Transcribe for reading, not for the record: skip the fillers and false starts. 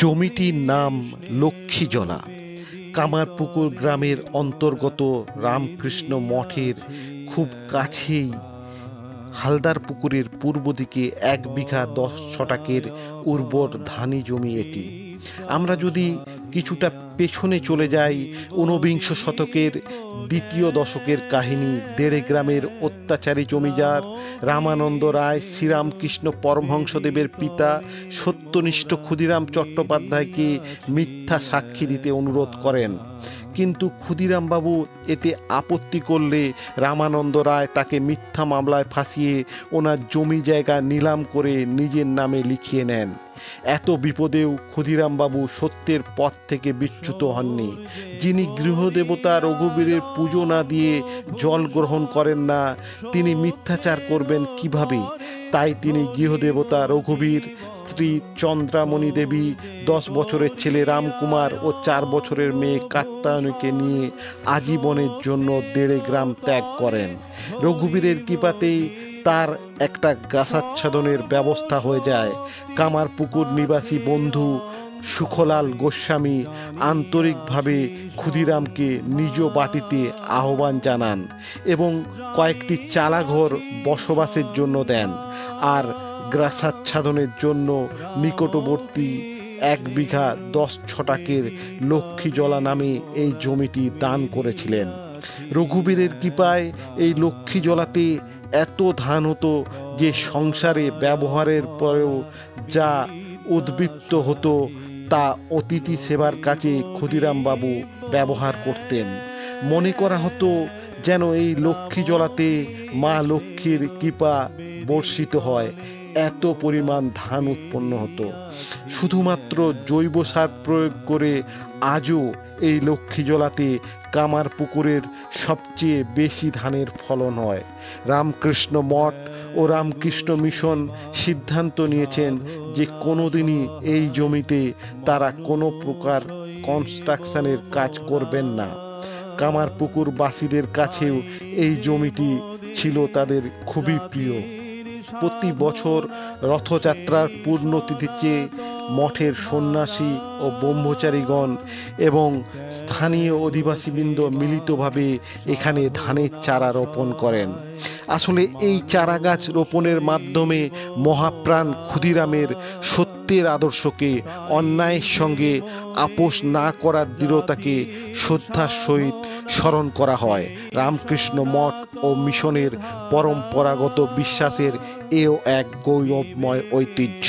জমিটির নাম লক্ষ্মীজলা। কামারপুকুর গ্রামের অন্তর্গত রামকৃষ্ণ মঠের খুব কাছেই হালদার পুকুরের পূর্ব দিকে 1 বিঘা 10 ছটাকের উর্বর ধানি জমি এটি। আমরা যদি কিছুটা পেছনে চলে যাই, 19বিংশ শতকের দ্বিতীয় দশকের কাহিনী। দেড়ে গ্রামের অত্যাচারী জমিদার রামানন্দ রায় শ্রীরামকৃষ্ণ পরমহংসদেবের পিতা সত্যনিষ্ঠ ক্ষুদিরাম চট্টোপাধ্যায়কে মিথ্যা সাক্ষী দিতে অনুরোধ করেন, কিন্তু ক্ষুদিরামবাবু এতে আপত্তি করলে রামানন্দ রায় তাকে মিথ্যা মামলায় ফাঁসিয়ে ওনার জমি জায়গা নিলাম করে নিজের নামে লিখিয়ে নেন। এত বিপদেও ক্ষুদিরামবাবু সত্যের পথ থেকে বিচ্যুত হননি। যিনি গৃহদেবতা রঘুবীরের পুজো না দিয়ে জল গ্রহণ করেন না, তিনি মিথ্যাচার করবেন কিভাবে? তাই তিনি গৃহদেবতা রঘুবীর, স্ত্রী চন্দ্রামণি দেবী, 10 বছরের ছেলে রামকুমার ও 4 বছরের মেয়ে কাত্যায়নীকে নিয়ে আজীবনের জন্য দেড়ে গ্রাম ত্যাগ করেন। রঘুবীরের কৃপাতেই তার একটা গাছাচ্ছাদনের ব্যবস্থা হয়ে যায়। কামারপুকুর নিবাসী বন্ধু সুখলাল গোস্বামী আন্তরিকভাবে ক্ষুদিরামকে নিজ বাটিতে আহ্বান জানান এবং কয়েকটি চালাঘর বসবাসের জন্য দেন, আর গাছাচ্ছাদনের জন্য নিকটবর্তী 1 বিঘা 10 ছটাকের লক্ষ্মীজলা নামে এই জমিটি দান করেছিলেন। রঘুবীরের কৃপায় এই লক্ষ্মীজলাতে এত ধান হতো যে সংসারে ব্যবহারের পরেও যা উদ্বৃত্ত হতো তা অতিথি সেবার কাছে ক্ষুদিরামবাবু ব্যবহার করতেন। মনে করা হতো যেন এই লক্ষ্মীজলাতে মা লক্ষ্মীর কৃপা বর্ষিত হয়। এত পরিমাণ ধান উৎপন্ন হতো। শুধুমাত্র জৈব সার প্রয়োগ করে আজও এই লক্ষ্মীজলাতে কামারপুকুরের সবচেয়ে বেশি ধানের ফলন হয়। রামকৃষ্ণ মঠ ও রামকৃষ্ণ মিশন সিদ্ধান্ত নিয়েছেন যে কোনোদিনই এই জমিতে তারা কোনো প্রকার কনস্ট্রাকশনের কাজ করবেন না। কামারপুকুরবাসীদের কাছেও এই জমিটি ছিল তাদের খুবই প্রিয়। প্রতি বছর রথযাত্রার পূর্ণতিথিতে মঠের সন্ন্যাসী ও ব্রহ্মচারীগণ এবং স্থানীয় অধিবাসীবৃন্দ মিলিতভাবে এখানে ধানের চারা রোপণ করেন। আসলে এই চারা গাছ রোপণের মাধ্যমে মহাপ্রাণ ক্ষুদিরামের সত্যের আদর্শকে, অন্যায়ের সঙ্গে আপোষ না করার দৃঢ়তাকে শ্রদ্ধার সহিত স্মরণ করা হয়। রামকৃষ্ণ মঠ ও মিশনের পরম্পরাগত বিশ্বাসের এও এক গৌরবময় ঐতিহ্য।